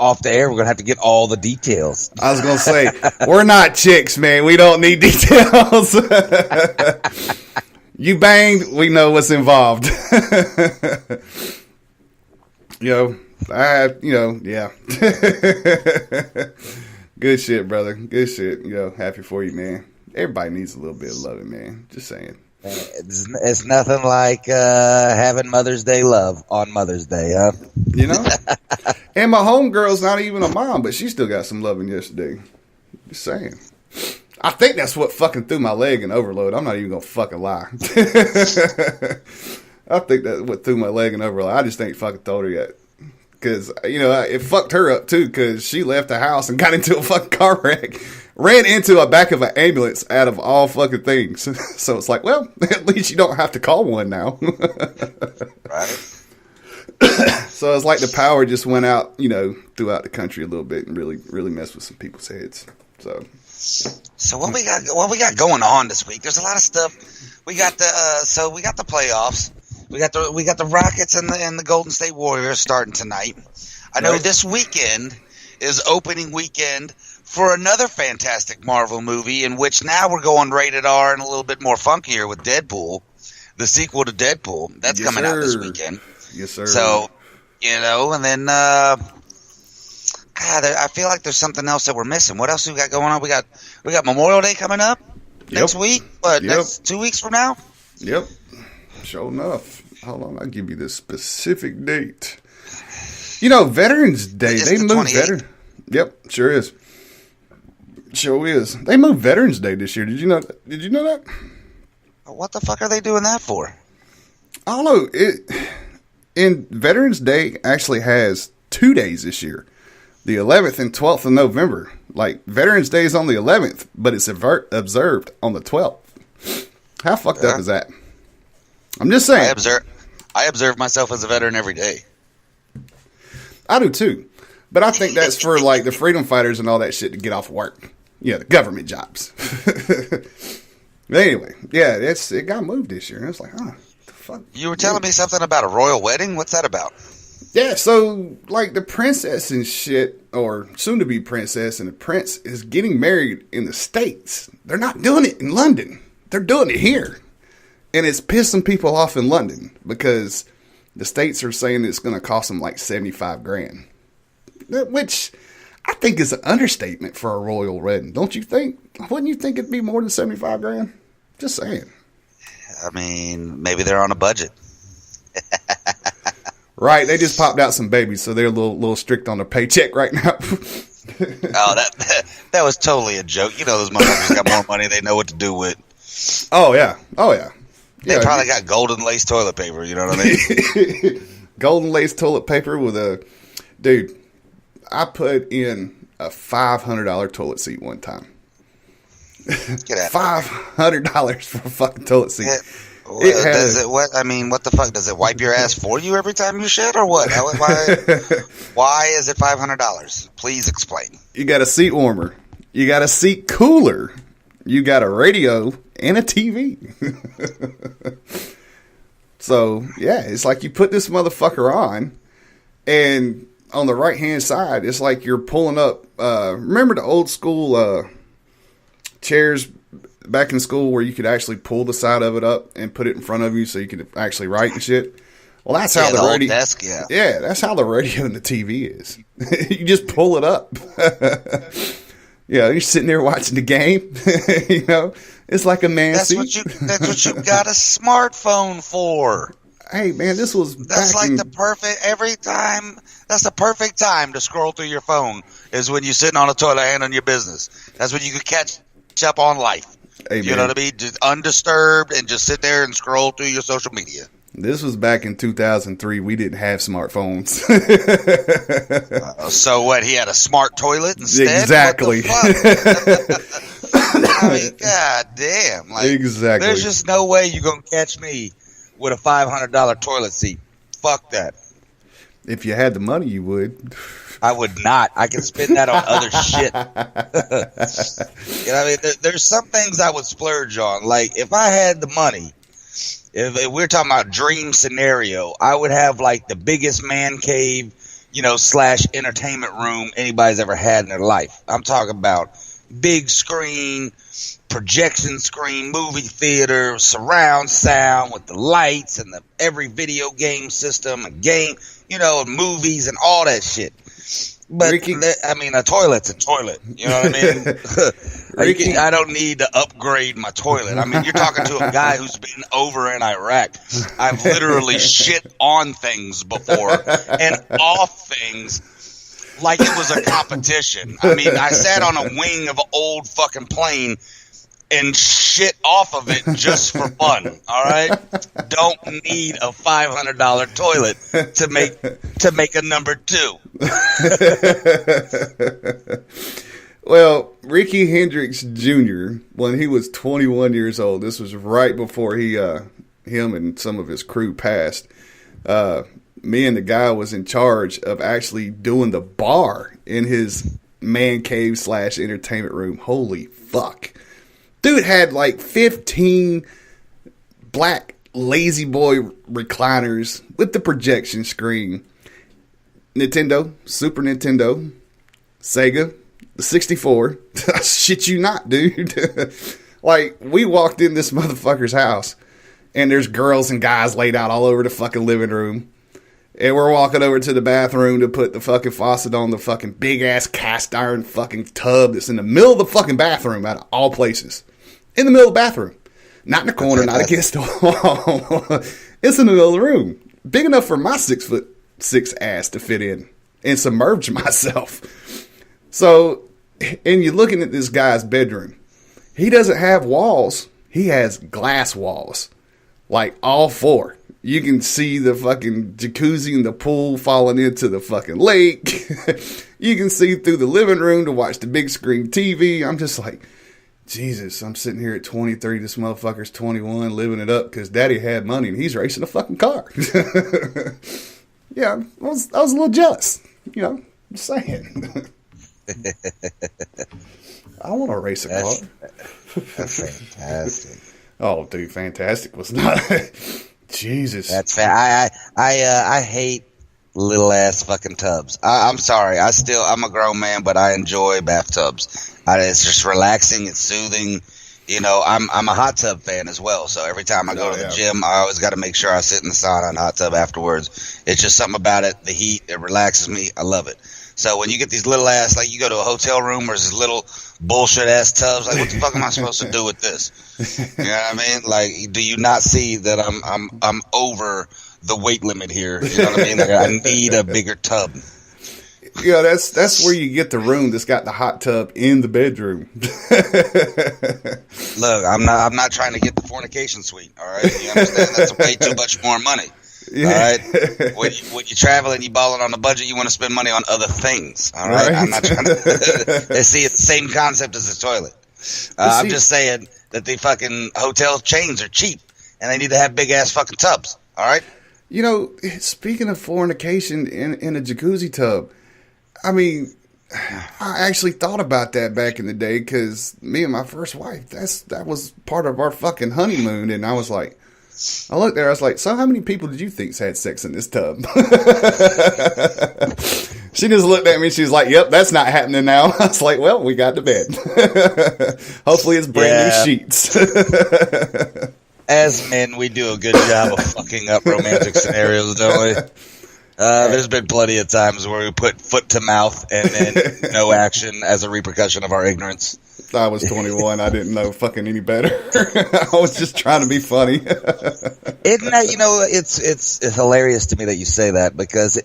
off the air, we're going to have to get all the details. I was going to say, we're not chicks, man. We don't need details. You banged, we know what's involved. Yeah. Good shit, brother. Good shit. Happy for you, man. Everybody needs a little bit of loving, man. Just saying. It's nothing like having Mother's Day love on Mother's Day, huh? And my homegirl's not even a mom, but she still got some loving yesterday. Just saying. I think that's what fucking threw my leg in overload. I'm not even gonna fucking lie. I think that's what threw my leg in overload. I just ain't fucking told her yet. Because, it fucked her up too, because she left the house and got into a fucking car wreck. Ran into a back of an ambulance out of all fucking things. So it's like, well, at least you don't have to call one now. Right. So it's like the power just went out, throughout the country a little bit and really, really messed with some people's heads. So what we got going on this week? There's a lot of stuff. We got the playoffs. We got the Rockets and the Golden State Warriors starting tonight. I know this weekend is opening weekend for another fantastic Marvel movie, in which now we're going rated R and a little bit more funkier with Deadpool, the sequel to Deadpool. That's coming out this weekend. Yes, sir. So, and then I feel like there's something else that we're missing. What else we got going on? We got Memorial Day coming up next week. Next 2 weeks from now? Yep. Sure enough. Hold on, I'll give you the specific date. Veterans Day. They moved Veterans. Yep, sure is. Sure is. They moved Veterans Day this year. Did you know that? What the fuck are they doing that for? I don't know. In Veterans Day actually has 2 days this year. The 11th and 12th of November. Like, Veterans Day is on the 11th, but it's observed on the 12th. How fucked up is that? I'm just saying. I observe myself as a veteran every day. I do too. But I think that's for like the freedom fighters and all that shit to get off work. Yeah, the government jobs. But anyway, yeah, it got moved this year. And I was like, the fuck? You were telling me something about a royal wedding? What's that about? Yeah, so like the princess and shit, or soon to be princess and the prince is getting married in the States. They're not doing it in London. They're doing it here. And it's pissing people off in London because the States are saying it's going to cost them like $75,000, which I think is an understatement for a royal wedding. Don't you think? Wouldn't you think it'd be more than $75,000? Just saying. I mean, maybe they're on a budget. Right. They just popped out some babies, so they're a little strict on their paycheck right now. Oh, that was totally a joke. Those motherfuckers got more money they know what to do with. Oh, yeah. They probably got golden lace toilet paper, you know what I mean? Golden lace toilet paper with dude, I put in a $500 toilet seat one time. Get out. $500 for a fucking toilet seat. What the fuck? Does it wipe your ass for you every time you shit, or what? Why is it $500? Please explain. You got a seat warmer. You got a seat cooler. You got a radio and a TV. So, yeah, it's like you put this motherfucker on, and on the right-hand side, it's like you're pulling up. Remember the old school chairs back in school where you could actually pull the side of it up and put it in front of you so you could actually write and shit? Well, that's how the radio. Desk, yeah, that's how the radio and the TV is. You just pull it up. You're sitting there watching the game. It's like a man seat. That's what you got a smartphone for. Hey man, this was. That's like the perfect time to scroll through your phone is when you're sitting on a toilet handling your business. That's when you could catch up on life. Hey, you know what I mean? Just undisturbed and just sit there and scroll through your social media. This was back in 2003. We didn't have smartphones. So what? He had a smart toilet instead? Exactly. I mean, god damn. Exactly. There's just no way you're going to catch me with a $500 toilet seat. Fuck that. If you had the money, you would. I would not. I can spend that on other shit. There's some things I would splurge on. Like, if I had the money, if we're talking about dream scenario, I would have like the biggest man cave slash entertainment room anybody's ever had in their life. I'm talking about big screen, projection screen, movie theater, surround sound with the lights and every video game system and game, movies and all that shit. But Ricky, a toilet's a toilet. You know what I mean? Ricky, I don't need to upgrade my toilet. I mean, you're talking to a guy who's been over in Iraq. I've literally shit on things before and off things like it was a competition. I mean, I sat on a wing of an old fucking plane and shit off of it just for fun. All right, don't need a $500 toilet to make a number 2. Well, Ricky Hendricks Jr., when he was 21 years old, this was right before him and some of his crew passed. Me and the guy was in charge of actually doing the bar in his man cave / entertainment room. Holy fuck. Dude had like 15 black lazy boy recliners with the projection screen. Nintendo, Super Nintendo, Sega, the 64. Shit you not, dude. Like, we walked in this motherfucker's house, and there's girls and guys laid out all over the fucking living room. And we're walking over to the bathroom to put the fucking faucet on the fucking big-ass cast iron fucking tub that's in the middle of the fucking bathroom out of all places. In the middle of the bathroom. Not in the corner, not against the wall. It's in the middle of the room. Big enough for my 6'6" ass to fit in and submerge myself. So, and you're looking at this guy's bedroom. He doesn't have walls. He has glass walls. Like all 4. You can see the fucking jacuzzi and the pool falling into the fucking lake. You can see through the living room to watch the big screen TV. I'm just like, Jesus, I'm sitting here at 23. This motherfucker's 21, living it up because daddy had money and he's racing a fucking car. Yeah, I was a little jealous. Just saying. I want to race a car. That's fantastic. Oh, dude, fantastic was not. Jesus. That's I hate little ass fucking tubs. I'm sorry. I'm a grown man, but I enjoy bathtubs. It's just relaxing. It's soothing. I'm a hot tub fan as well. So every time I go to the gym, I always got to make sure I sit in the sauna and hot tub afterwards. It's just something about it. The heat, it relaxes me. I love it. So when you get these little ass, like you go to a hotel room where there's this little bullshit ass tubs, like what the fuck am I supposed to do with this? You know what I mean? Like, do you not see that I'm over the weight limit here? You know what I mean? Like, I need a bigger tub. Yeah, that's where you get the room that's got the hot tub in the bedroom. Look, I'm not trying to get the fornication suite. All right, you understand? That's way too much more money. Yeah. All right, when you travel and you balling on a budget, you want to spend money on other things. All right, I'm not trying to see it's the same concept as the toilet. I'm just saying that the fucking hotel chains are cheap and they need to have big ass fucking tubs. All right. Speaking of fornication in a jacuzzi tub, I mean, I actually thought about that back in the day because me and my first wife, that was part of our fucking honeymoon, and I was like. I looked there, I was like, so how many people did you think had sex in this tub? She just looked at me, she was like, yep, that's not happening now. I was like, well, we got to bed. Hopefully it's brand new sheets. As men, we do a good job of fucking up romantic scenarios, don't we? There's been plenty of times where we put foot to mouth and then no action as a repercussion of our ignorance. I was 21. I didn't know fucking any better. I was just trying to be funny. Isn't that, it's hilarious to me that you say that because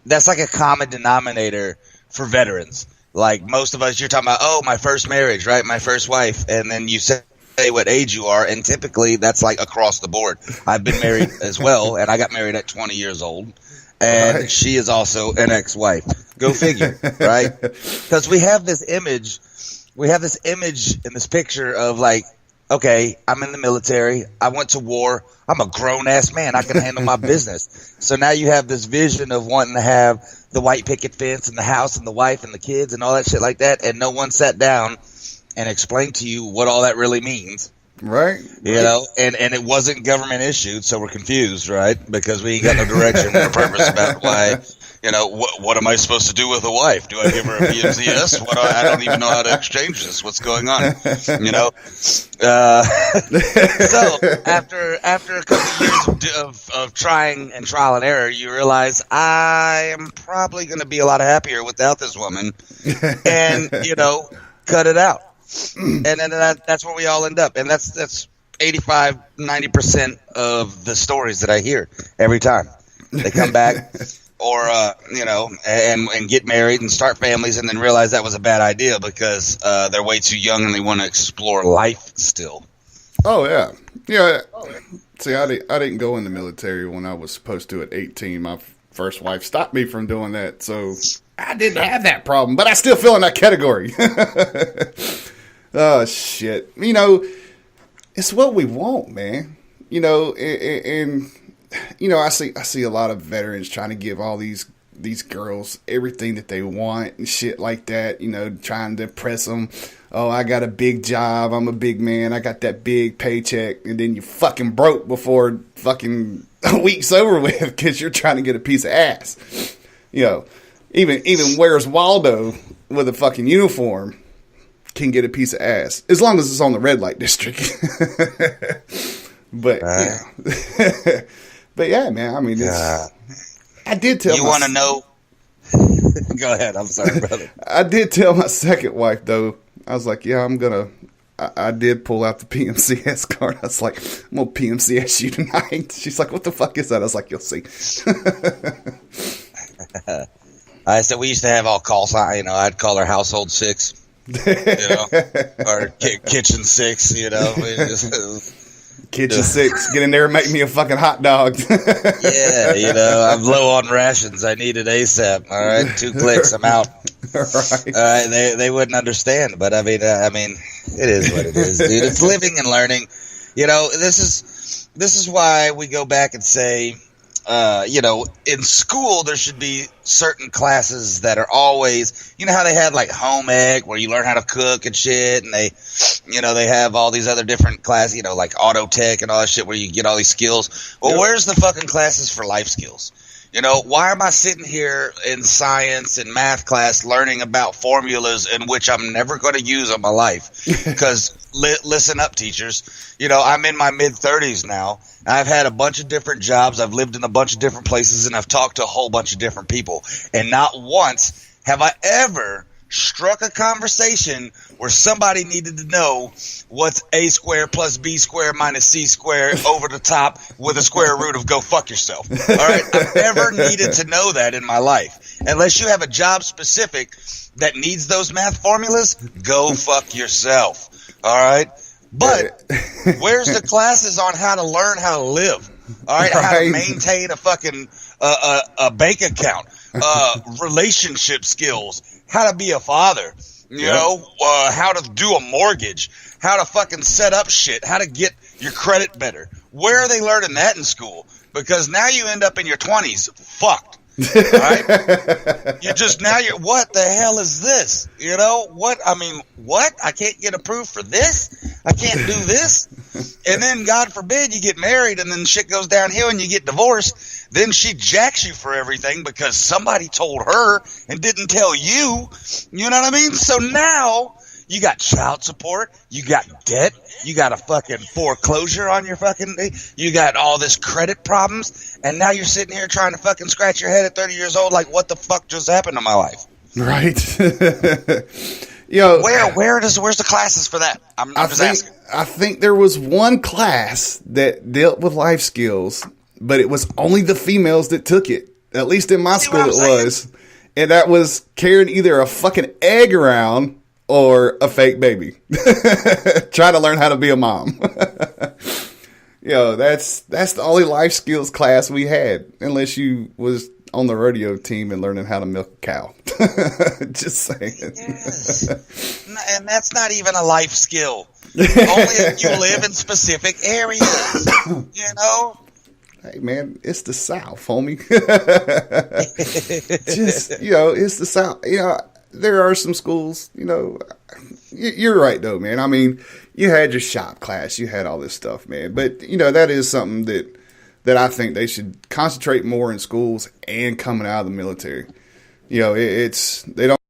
that's like a common denominator for veterans. Like most of us, you're talking about, oh, my first marriage, right? My first wife. And then you say what age you are. And typically that's like across the board. I've been married as well. And I got married at 20 years old. And she is also an ex-wife. Go figure, right? Because we have this image in this picture of like, okay, I'm in the military. I went to war. I'm a grown-ass man. I can handle my business. So now you have this vision of wanting to have the white picket fence and the house and the wife and the kids and all that shit like that. And no one sat down and explained to you what all that really means. Right. And it wasn't government issued, so we're confused, right? Because we ain't got no direction or purpose about why what am I supposed to do with a wife? Do I give her a PMCS? I don't even know how to exchange this. What's going on? So after a couple of years of trying and trial and error, you realize I am probably going to be a lot happier without this woman, and cut it out. And then that's where we all end up, and that's 85-90% of the stories that I hear every time they come back. Or and get married and start families, and then realize that was a bad idea because they're way too young and they want to explore life still. Oh yeah. See, I didn't go in the military when I was supposed to at 18. My first wife stopped me from doing that, so I didn't have that problem. But I still feel in that category. Oh shit! It's what we want, man. And I see a lot of veterans trying to give all these girls everything that they want and shit like that, trying to impress them. Oh, I got a big job. I'm a big man. I got that big paycheck. And then you fucking broke before fucking a week's over with because you're trying to get a piece of ass. Even Where's Waldo with a fucking uniform can get a piece of ass as long as it's on the red light district. But, But yeah, man. I mean, I did tell. You want to know? Go ahead. I'm sorry, brother. I did tell my second wife though. I was like, yeah, I'm gonna. I did pull out the PMCS card. I was like, I'm gonna PMCS you tonight. She's like, what the fuck is that? I was like, you'll see. I said we used to have all call sign. I'd call her Household 6. Or Kitchen 6. Kitchen 6, get in there and make me a fucking hot dog. Yeah, I'm low on rations. I need it ASAP. All right, 2 clicks, I'm out. Right. They wouldn't understand, but I mean, it is what it is, dude. It's living and learning. This is why we go back and say, in school there should be certain classes that are always, how they have like home ec where you learn how to cook and shit, and they have all these other different classes, like auto tech and all that shit where you get all these skills. Well, where's the fucking classes for life skills? Why am I sitting here in science and math class learning about formulas in which I'm never going to use in my life? Because listen up, teachers. I'm in my mid-30s now. I've had a bunch of different jobs. I've lived in a bunch of different places, and I've talked to a whole bunch of different people. And not once have I ever struck a conversation where somebody needed to know what's a squared plus b squared minus c squared over the top with a square root of go fuck yourself. All right? I've never needed to know that in my life. Unless you have a job specific that needs those math formulas, go fuck yourself. All right? But where's the classes on how to learn how to live? All right? How to maintain a fucking a bank account, relationship skills, how to be a father, how to do a mortgage, how to fucking set up shit, how to get your credit better. Where are they learning that in school? Because now you end up in your 20s fucked. All right? What the hell is this? What? I mean, what? I can't get approved for this? I can't do this? And then, God forbid, you get married and then shit goes downhill and you get divorced. Then she jacks you for everything because somebody told her and didn't tell you. You know what I mean? So now you got child support, you got debt, you got a fucking foreclosure on your fucking, you got all this credit problems, and now you're sitting here trying to fucking scratch your head at 30 years old like, what the fuck just happened to my life? Right. Where's the classes for that? I'm just asking. I think there was one class that dealt with life skills, but it was only the females that took it. At least in my school it was. And that was carrying either a fucking egg around or a fake baby. Try to learn how to be a mom. That's the only life skills class we had, unless you was on the rodeo team and learning how to milk a cow. Just saying. Yes. And that's not even a life skill. Only if you live in specific areas. Hey man, it's the South, homie. It's the South. There are some schools, you're right though, man. I mean, you had your shop class, you had all this stuff, man. But, that is something that that I think they should concentrate more in schools and coming out of the military. You know, they don't